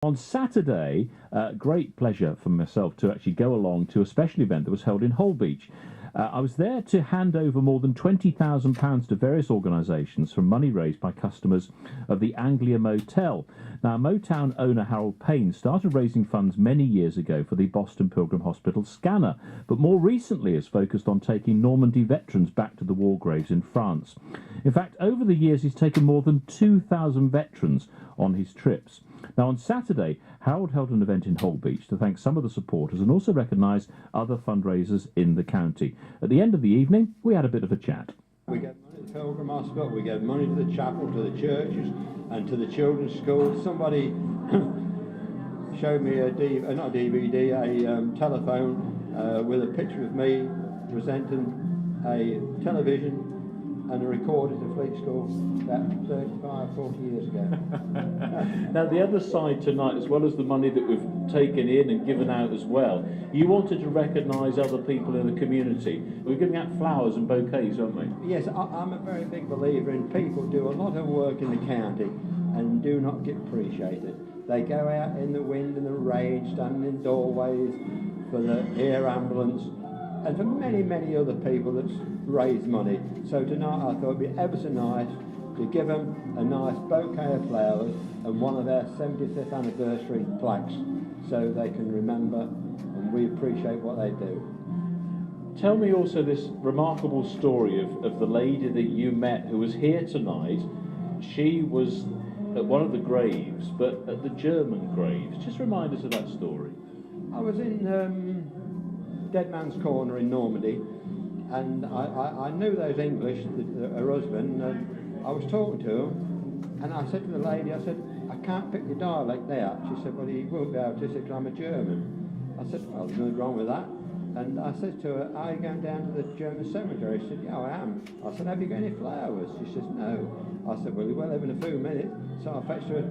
On Saturday, great pleasure for myself to actually go along to a special event that was held in Holbeach. I was there to hand over more than £20,000 to various organisations from money raised by customers of the Anglia Motel. Now, Motown owner Harold Payne started raising funds many years ago for the Boston Pilgrim Hospital scanner, but more recently has focused on taking Normandy veterans back to the war graves in France. In fact, over the years, he's taken more than 2,000 veterans on his trips. Now, on Saturday, Harold held an event in Holbeach to thank some of the supporters and also recognise other fundraisers in the county. At the end of the evening, we had a bit of a chat. We gave money to the Pilgrim Hospital, we gave money to the chapel, to the churches and to the children's schools. Somebody showed me a telephone with a picture of me presenting a television and a recorder to Fleet School about 35, 40 years ago. Now, the other side tonight, as well as the money that we've taken in and given out as well, you wanted to recognise other people in the community. We're giving out flowers and bouquets, aren't we? Yes, I'm a very big believer in people do a lot of work in the county and do not get appreciated. They go out in the wind and the rain, standing in doorways for the air ambulance, and for many, many other people that's raised money. So tonight I thought it'd be ever so nice to give them a nice bouquet of flowers and one of our 75th anniversary plaques so they can remember and we appreciate what they do. Tell me also this remarkable story of the lady that you met who was here tonight. She was at one of the graves, but at the German graves. Just remind us of that story. I was in Dead Man's Corner in Normandy, and I knew those English, her husband, and I was talking to him, and I said to the lady, I said, I can't pick your dialect there. She said, well, you won't be able to, because I'm a German. I said, well, there's nothing wrong with that. And I said to her, are you going down to the German cemetery? She said, yeah, I am. I said, have you got any flowers? She says, no. I said, well, you will have in a few minutes. So I fetched her 2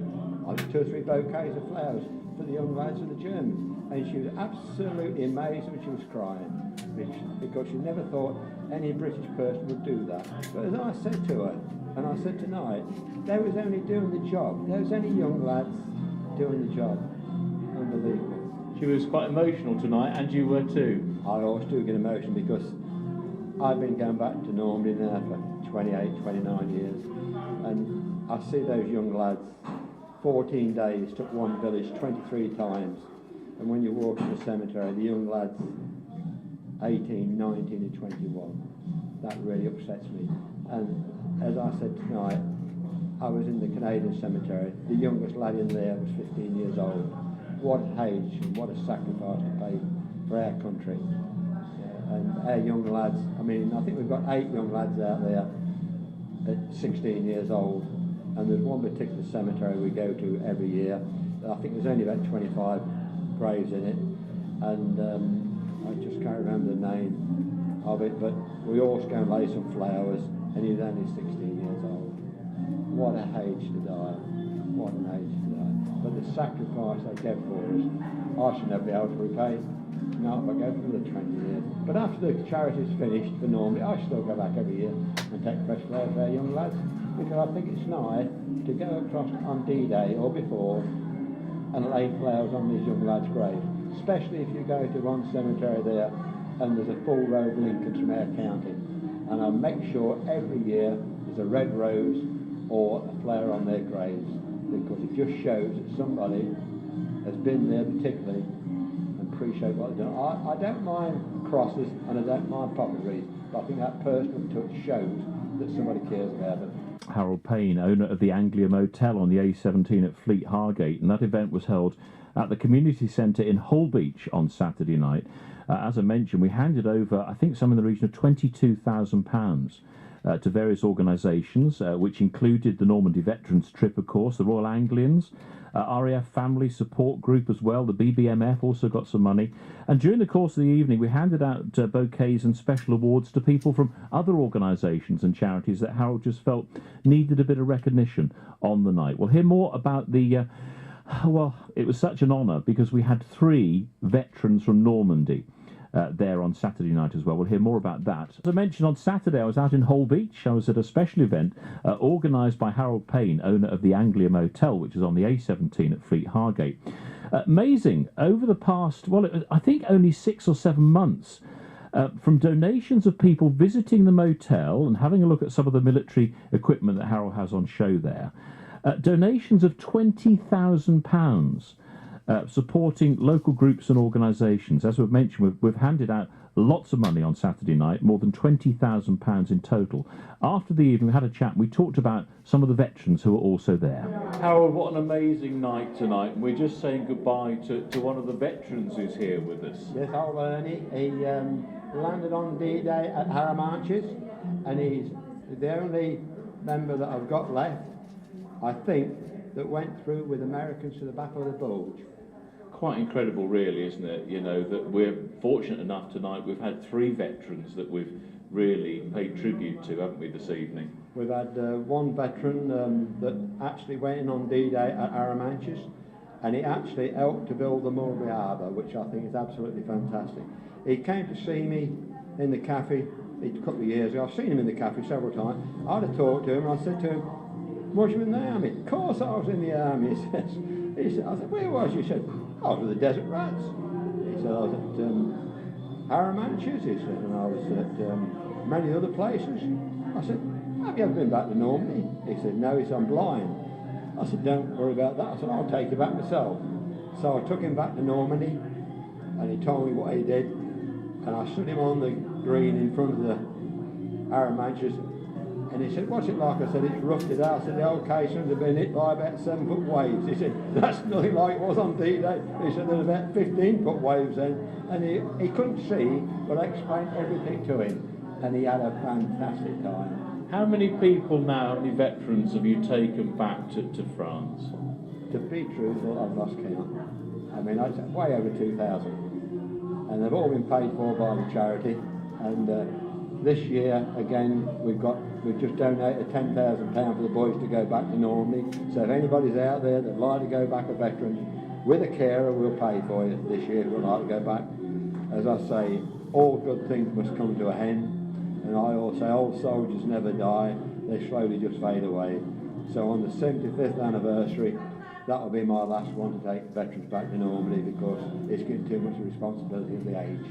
or 3 bouquets of flowers for the young lads of the Germans. And she was absolutely amazed when she was crying, because she never thought any British person would do that. But as I said to her, and I said tonight, they was only doing the job. There was only young lads doing the job. Unbelievable. She was quite emotional tonight, and you were too. I always do get emotional because I've been going back to Normandy now for 28, 29 years, and I see those young lads, 14 days, took one village 23 times. And when you walk in the cemetery, the young lads, 18, 19 and 21, that really upsets me. And as I said tonight, I was in the Canadian cemetery. The youngest lad in there was 15 years old. What age and what a sacrifice to pay for our country. And our young lads, I mean, I think we've got 8 young lads out there at 16 years old. And there's one particular cemetery we go to every year. I think there's only about 25 graves in it, and I just can't remember the name of it, but we always go and lay some flowers, and he's only 16 years old. What a age to die, what an age to die. But the sacrifice they gave for us, I should never be able to repay. No, if I go for another 20 years. But after the charity's finished for Normandy, I still go back every year and take fresh flowers for our young lads, because I think it's nice to go across on D-Day or before and lay flowers on these young lads' graves, especially if you go to one cemetery there and there's a full row of Lincolns from our county. And I make sure every year there's a red rose or a flower on their graves, because it just shows that somebody has been there particularly and appreciate what they've done. I don't mind crosses and I don't mind popularies, but I think that personal touch shows that somebody cares about them. Harold Payne, owner of the Anglia Motel on the A17 at Fleet Hargate, and that event was held at the Community Centre in Holbeach on Saturday night. As I mentioned, we handed over, I think, some in the region of £22,000 to various organisations, which included the Normandy Veterans Trip, of course, the Royal Anglians, RAF Family Support Group as well. The BBMF also got some money. And during the course of the evening, we handed out bouquets and special awards to people from other organisations and charities that Harold just felt needed a bit of recognition on the night. We'll hear more about the... well, it was such an honour because we had 3 veterans from Normandy. there on Saturday night as well. We'll hear more about that. As I mentioned, on Saturday I was out in Holbeach. I was at a special event organised by Harold Payne, owner of the Anglia Motel, which is on the A17 at Fleet Hargate. Amazing. Over the past, I think only 6 or 7 months, from donations of people visiting the motel and having a look at some of the military equipment that Harold has on show there, donations of £20,000 supporting local groups and organisations. As we've mentioned, we've handed out lots of money on Saturday night, more than £20,000 in total. After the evening, we had a chat and we talked about some of the veterans who were also there. Harold, what an amazing night tonight. We're just saying goodbye to one of the veterans who's here with us. Yes, old Ernie. He landed on D-Day at Harrow, and he's the only member that I've got left, I think, that went through with Americans to the Battle of the Bulge. Quite incredible, really, isn't it? You know, that we're fortunate enough tonight. We've had 3 veterans that we've really paid tribute to, haven't we, this evening? We've had one veteran that actually went in on D-Day at Harrow, and he actually helped to build the Mulberry Harbour, which I think is absolutely fantastic. He came to see me in the cafe a couple of years ago. I've seen him in the cafe several times. I'd have talked to him, and I said to him, "Was you in the army?" "Of course I was in the army," he says. I said, "Where was you?" He said, "I was with the Desert Rats." He said, "I was at Harrow," he said, "and I was at many other places." I said, "Have you ever been back to Normandy?" He said, "No," he said, "I'm blind." I said, "Don't worry about that." I said, "I'll take you back myself." So I took him back to Normandy, and he told me what he did, and I stood him on the green in front of the Harrow, and he said, "What's it like?" I said, "It's rough today." I said, "The old caissons have been hit by about 7-foot waves." He said, "That's nothing like it was on D-Day." He said, "There's about 15-foot waves then." And he couldn't see, but I explained everything to him, and he had a fantastic time. How many people now, how many veterans have you taken back to France? To be truthful, I've lost count. I mean, I'd say way over 2,000. And they've all been paid for by the charity. And this year, again, we've just donated £10,000 for the boys to go back to Normandy. So if anybody's out there that'd like to go back a veteran, with a carer, we'll pay for you this year if you'd like to go back. As I say, all good things must come to an end. And I always say, old soldiers never die, they slowly just fade away. So on the 75th anniversary, that'll be my last one to take veterans back to Normandy, because it's getting too much responsibility at the age.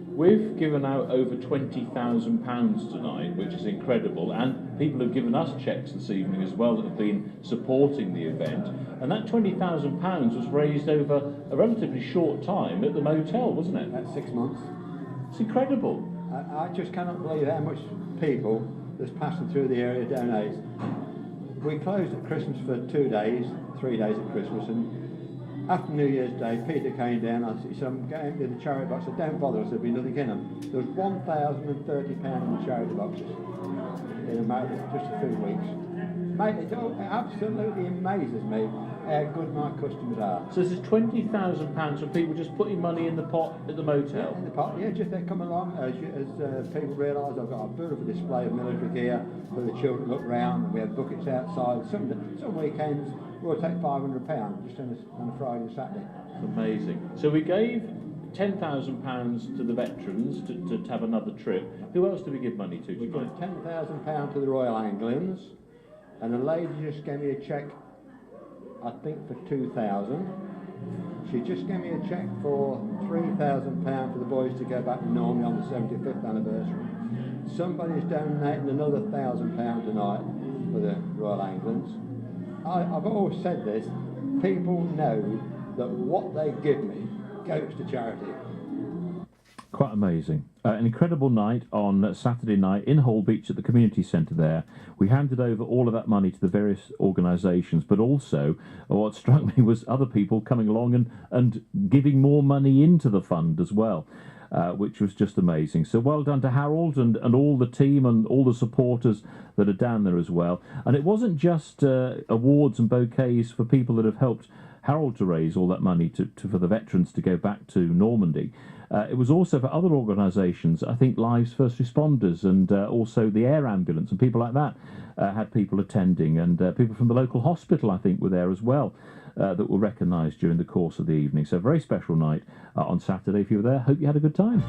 We've given out over £20,000 tonight, which is incredible, and people have given us cheques this evening as well that have been supporting the event. And that £20,000 was raised over a relatively short time at the motel, wasn't it? That's 6 months. It's incredible. I just cannot believe how much people that's passing through the area donate. We closed at Christmas for 2 days, 3 days at Christmas, and after New Year's Day, Peter came down. He said, "I'm going to the charity box." I said, "Don't bother us, there'll be nothing in them." There was £1,030 in the charity boxes in a matter of just a few weeks. Mate, it absolutely amazes me how good my customers are. So this is £20,000 from people just putting money in the pot at the motel? In the pot, yeah, just they come along as people realise I've got a beautiful display of military gear for the children to look round, and we have buckets outside. Some weekends we'll take £500 just on a Friday and Saturday. It's amazing. So we gave £10,000 to the veterans to have another trip. Who else did we give money to tonight? We gave £10,000 to the Royal Anglians, and a lady just gave me a cheque, I think for 2,000. She just gave me a cheque for £3,000 for the boys to go back to Normandy on the 75th anniversary. Somebody's donating another £1,000 tonight for the Royal Anglians. I've always said this, people know that what they give me goes to charity. Quite amazing. An incredible night on Saturday night in Holbeach at the community centre there. We handed over all of that money to the various organisations, but also what struck me was other people coming along and giving more money into the fund as well, which was just amazing. So well done to Harold and all the team and all the supporters that are down there as well. And it wasn't just awards and bouquets for people that have helped Harold to raise all that money for the veterans to go back to Normandy. It was also for other organisations, I think Lives First Responders and also the air ambulance and people like that had people attending, and people from the local hospital, I think, were there as well, that were recognised during the course of the evening. So a very special night on Saturday if you were there. Hope you had a good time.